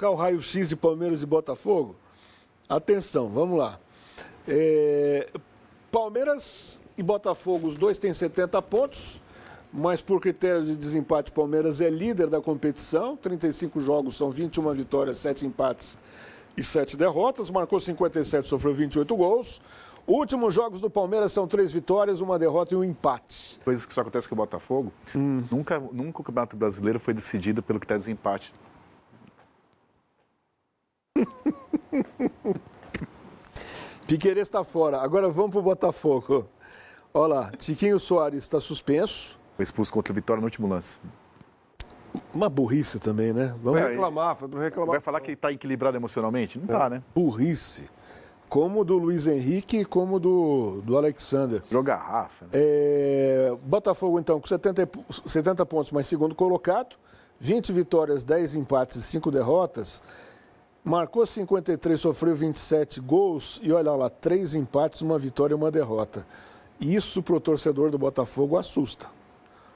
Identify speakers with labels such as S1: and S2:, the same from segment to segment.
S1: O raio-x de Palmeiras e Botafogo? Atenção, vamos lá. Palmeiras e Botafogo, os dois têm 70 pontos, mas por critério de desempate, Palmeiras é líder da competição. 35 jogos, são 21 vitórias, 7 empates e 7 derrotas. Marcou 57, sofreu 28 gols. Últimos jogos do Palmeiras são 3 vitórias, 1 derrota e 1 empate.
S2: Coisas que só acontecem com o Botafogo. Nunca o Campeonato Brasileiro foi decidido pelo que está desempate.
S1: Piquerez está fora. Agora vamos para o Botafogo. Olha lá, Tiquinho Soares está suspenso.
S2: Foi expulso contra o Vitória no último lance.
S1: Uma burrice também, né? Vamos
S3: reclamar, foi para reclamar.
S2: Vai falar que está equilibrado emocionalmente? Não está, né?
S1: Burrice. Como do Luiz Henrique, como do Alexander.
S2: Joga garrafa. Né?
S1: Botafogo, então, com 70 pontos, mais segundo colocado. 20 vitórias, 10 empates e 5 derrotas. Marcou 53, sofreu 27 gols. E olha lá, 3 empates, 1 vitória e 1 derrota. Isso para o torcedor do Botafogo assusta.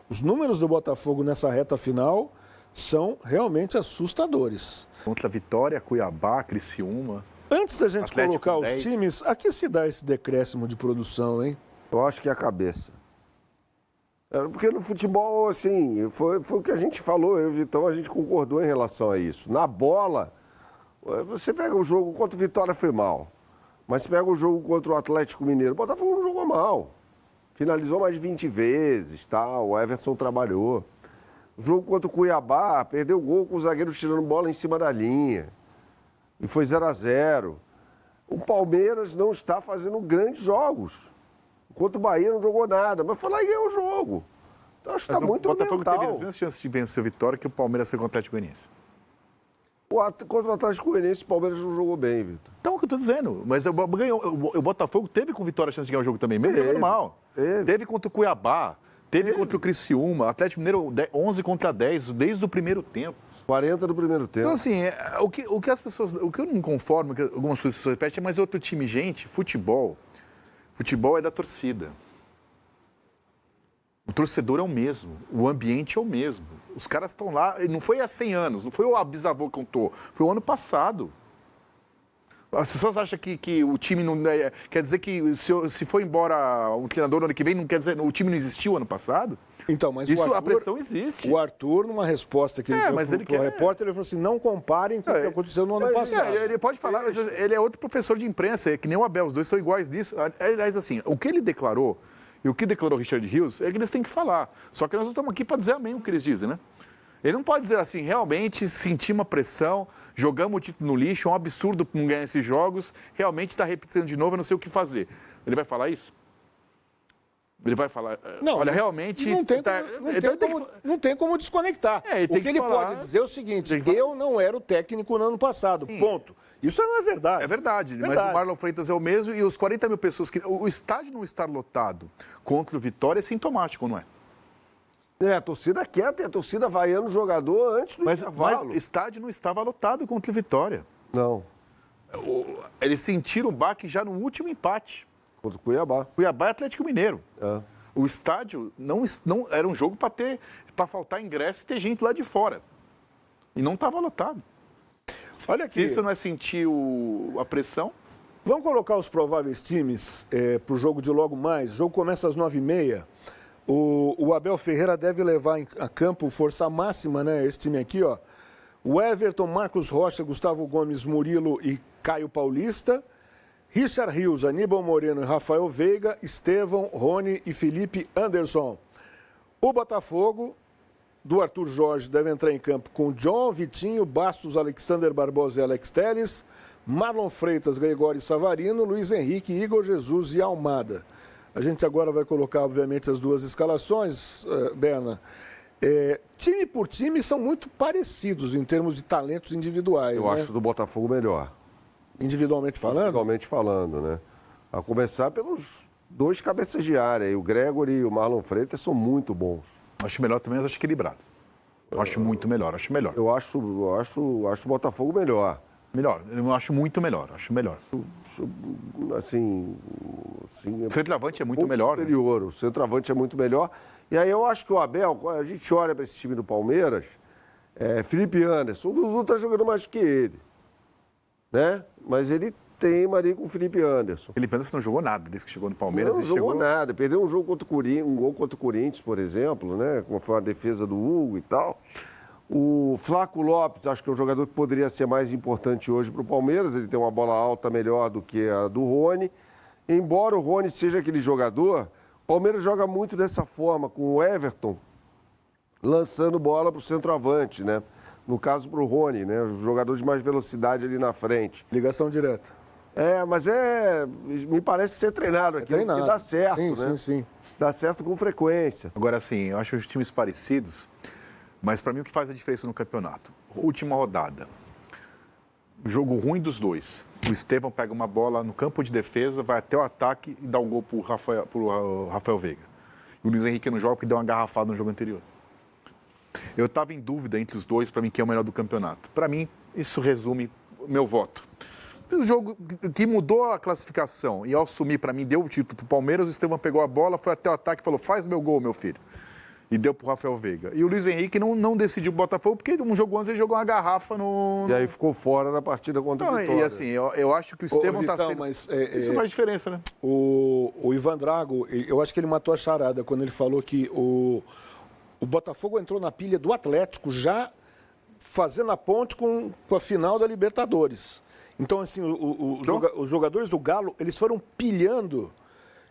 S1: Os números do Botafogo nessa reta final são realmente assustadores.
S2: Contra Vitória, Cuiabá, Criciúma.
S1: Antes da gente
S2: Atlético
S1: colocar
S2: 10.
S1: os times, a que se dá esse decréscimo de produção, hein?
S3: Eu acho que é a cabeça. Porque no futebol, assim, foi o que a gente falou, eu e o Vitão, a gente concordou em relação a isso. Na bola, você pega o jogo contra o Vitória, foi mal. Mas você pega o jogo contra o Atlético Mineiro, o Botafogo não jogou mal. Finalizou mais de 20 vezes, tal, o Everson trabalhou. O jogo contra o Cuiabá, perdeu o gol com o zagueiro tirando bola em cima da linha. E foi 0-0. O Palmeiras não está fazendo grandes jogos. Contra o Bahia não jogou nada, mas foi lá e ganhou o jogo. Então acho que está muito mental.
S2: O Botafogo teve as mesmas chances de vencer o Vitória que o Palmeiras foi contra o Atlético Goianiense.
S3: Contra o Atlético Goianiense, o Palmeiras não jogou bem, Vitor.
S2: Então, é o que eu estou dizendo. Mas o Botafogo teve com o Vitória a chance de ganhar o jogo também, mesmo jogando mal. Teve contra o Cuiabá, teve contra o Criciúma, Atlético Mineiro 11 contra 10, desde o primeiro tempo.
S3: 40 do primeiro tempo.
S2: Então, assim, o que as pessoas... O que eu não me conformo, que algumas coisas se repetem, mas é outro time. Gente, futebol é da torcida. O torcedor é o mesmo, o ambiente é o mesmo. Os caras estão lá, não foi há 100 anos, não foi o bisavô que contou, foi o ano passado. As pessoas acham que o time não... Quer dizer que se for embora um treinador no ano que vem, não quer dizer o time não existiu ano passado?
S1: Então, mas
S2: Isso,
S1: Arthur,
S2: a pressão existe.
S1: O Arthur, numa resposta que ele deu para o repórter, ele falou assim, não comparem com o que aconteceu no ano passado.
S2: Ele pode falar, mas ele é outro professor de imprensa, é que nem o Abel, os dois são iguais nisso. Aliás, assim, o que ele declarou e o que declarou Richard Rios é que eles têm que falar. Só que nós não estamos aqui para dizer amém o que eles dizem, né? Ele não pode dizer assim, realmente sentimos uma pressão, jogamos o título no lixo, é um absurdo não ganhar esses jogos, realmente está repetindo de novo, eu não sei o que fazer. Ele vai falar isso? Ele vai falar,
S1: não,
S2: olha, realmente...
S1: Não tem como desconectar. O que ele pode dizer é o seguinte, eu não era o técnico no ano passado, ponto. Isso não é verdade.
S2: É verdade, mas o Marlon Freitas é o mesmo e os 40 mil pessoas que... O estádio não estar lotado contra o Vitória é sintomático, não é?
S3: A torcida quer ter a torcida vaiando o jogador antes do intervalo.
S2: Mas o estádio não estava lotado contra o Vitória.
S3: Não.
S2: Eles sentiram o baque já no último empate.
S3: Contra o Cuiabá.
S2: Cuiabá e Atlético Mineiro. O estádio não era um jogo para faltar ingresso e ter gente lá de fora. E não estava lotado.
S1: Olha aqui.
S2: Se isso não é sentir a pressão...
S1: Vamos colocar os prováveis times para o jogo de logo mais. O jogo começa às 9h30. O Abel Ferreira deve levar a campo força máxima, né? Esse time aqui, ó. O Everton, Marcos Rocha, Gustavo Gomes, Murilo e Caio Paulista. Richard Rios, Aníbal Moreno e Rafael Veiga. Estevão, Rony e Felipe Anderson. O Botafogo, do Arthur Jorge, deve entrar em campo com John, Vitinho, Bastos, Alexander Barbosa e Alex Telles. Marlon Freitas, Gregório Savarino, Luiz Henrique, Igor Jesus e Almada. A gente agora vai colocar, obviamente, as duas escalações, Berna. Time por time são muito parecidos em termos de talentos individuais.
S3: Eu acho do Botafogo melhor.
S1: Individualmente falando?
S3: Individualmente falando, né? A começar pelos dois cabeças de área. E o Gregory e o Marlon Freitas são muito bons.
S2: Acho melhor também, mas acho equilibrado. Eu acho muito melhor, acho melhor.
S3: Eu acho o Botafogo melhor.
S2: Melhor, eu acho muito melhor, acho melhor.
S3: Assim
S2: o centroavante é muito melhor.
S3: Superior, né? O centroavante é muito melhor. E aí eu acho que o Abel, a gente olha para esse time do Palmeiras Felipe Anderson. O Dudu está jogando mais do que ele, né? Mas ele teima ali com o Felipe Anderson.
S2: Felipe Anderson não jogou nada desde que chegou no Palmeiras.
S3: Não jogou nada. Perdeu um jogo contra o Corinthians, um gol contra o Corinthians, por exemplo, né? Como foi a defesa do Hugo e tal. O Flaco Lopes, acho que é um jogador que poderia ser mais importante hoje para o Palmeiras. Ele tem uma bola alta melhor do que a do Rony. Embora o Rony seja aquele jogador, o Palmeiras joga muito dessa forma, com o Everton lançando bola para o centroavante, né? No caso para o Rony, né? Os jogadores de mais velocidade ali na frente.
S1: Ligação direta.
S3: Mas me parece ser treinado aqui, porque dá certo, né?
S1: Sim.
S3: Dá certo com frequência.
S2: Agora, assim, eu acho os times parecidos, mas para mim o que faz a diferença no campeonato? Última rodada. Jogo ruim dos dois. O Estevão pega uma bola no campo de defesa, vai até o ataque e dá um gol pro Rafael Veiga. E o Luiz Henrique não joga porque deu uma garrafada no jogo anterior. Eu estava em dúvida entre os dois, para mim, quem é o melhor do campeonato. Para mim, isso resume o meu voto. O jogo que mudou a classificação e ao assumir, para mim, deu o título para o Palmeiras, o Estevão pegou a bola, foi até o ataque e falou, faz meu gol, meu filho. E deu para o Rafael Veiga. E o Luiz Henrique não decidiu o Botafogo, porque um jogo antes ele jogou uma garrafa no...
S3: E aí ficou fora da partida contra o Vitória.
S2: E assim, eu acho que o Estevão está sendo...
S1: Mas,
S2: isso faz diferença, né?
S1: O Ivan Drago, eu acho que ele matou a charada quando ele falou que o Botafogo entrou na pilha do Atlético já fazendo a ponte com a final da Libertadores. Então, assim, os jogadores do Galo, eles foram pilhando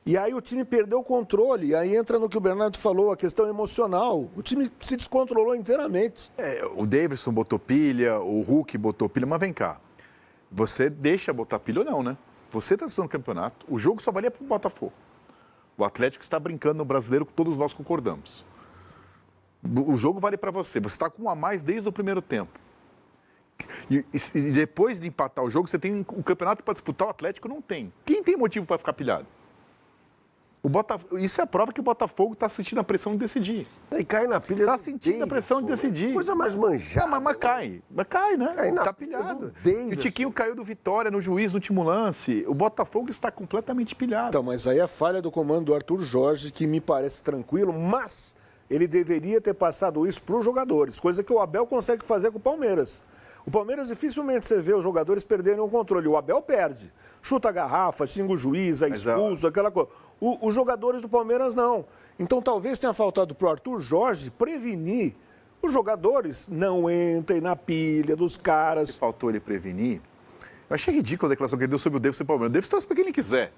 S1: e aí o time perdeu o controle. Aí entra no que o Bernardo falou, a questão emocional. O time se descontrolou inteiramente.
S2: O Davidson botou pilha, o Hulk botou pilha, mas vem cá. Você deixa botar pilha ou não, né? Você está disputando o campeonato, o jogo só valia para o Botafogo. O Atlético está brincando no Brasileiro, todos nós concordamos. O jogo vale para você. Você está com um a mais desde o primeiro tempo. E depois de empatar o jogo, você tem o campeonato para disputar, o Atlético não tem. Quem tem motivo para ficar pilhado? Isso é a prova que o Botafogo está sentindo a pressão de decidir.
S3: E cai na pilha.
S2: Está sentindo a pressão de decidir.
S3: Coisa mais manjada.
S2: Não, mas cai. Mas cai, né? Está pilhado. E o Tiquinho caiu do Vitória no juiz no último lance. O Botafogo está completamente pilhado.
S1: Então, mas aí a falha do comando do Arthur Jorge, que me parece tranquilo, mas ele deveria ter passado isso para os jogadores, coisa que o Abel consegue fazer com o Palmeiras. O Palmeiras dificilmente você vê os jogadores perderem o controle. O Abel perde. Chuta a garrafa, xinga o juiz, é expulso, aquela coisa. Os jogadores do Palmeiras não. Então talvez tenha faltado para o Arthur Jorge prevenir os jogadores não entrem na pilha dos caras.
S2: Faltou ele prevenir. Eu achei ridícula a declaração que ele deu sobre o Davidson e o Palmeiras. O Davidson torce para quem ele quiser.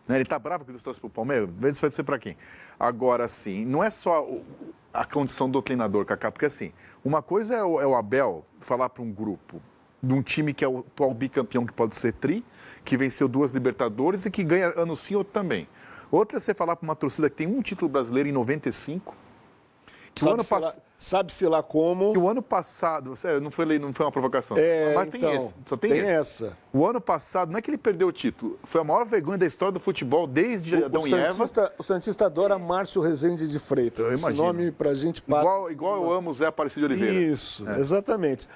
S2: Né? Ele está bravo que ele torce para o Palmeiras. Vê se vai ser para quem. Agora, sim, não é só a condição do treinador, Cacá, porque assim, uma coisa é o Abel falar para um grupo de um time que é o atual bicampeão, que pode ser que venceu 2 Libertadores e que ganha ano sim, outro também. Outra é você falar para uma torcida que tem um título brasileiro em 95.
S1: Sabe-se lá como.
S2: Que o ano passado, não foi uma provocação, mas
S1: então,
S2: tem esse, só tem essa. O ano passado, não é que ele perdeu o título, foi a maior vergonha da história do futebol desde Adão e Eva.
S1: O Santista adora Márcio Rezende de Freitas. Esse nome pra gente passa.
S2: Igual eu amo o Zé Aparecido de Oliveira.
S1: Isso, exatamente.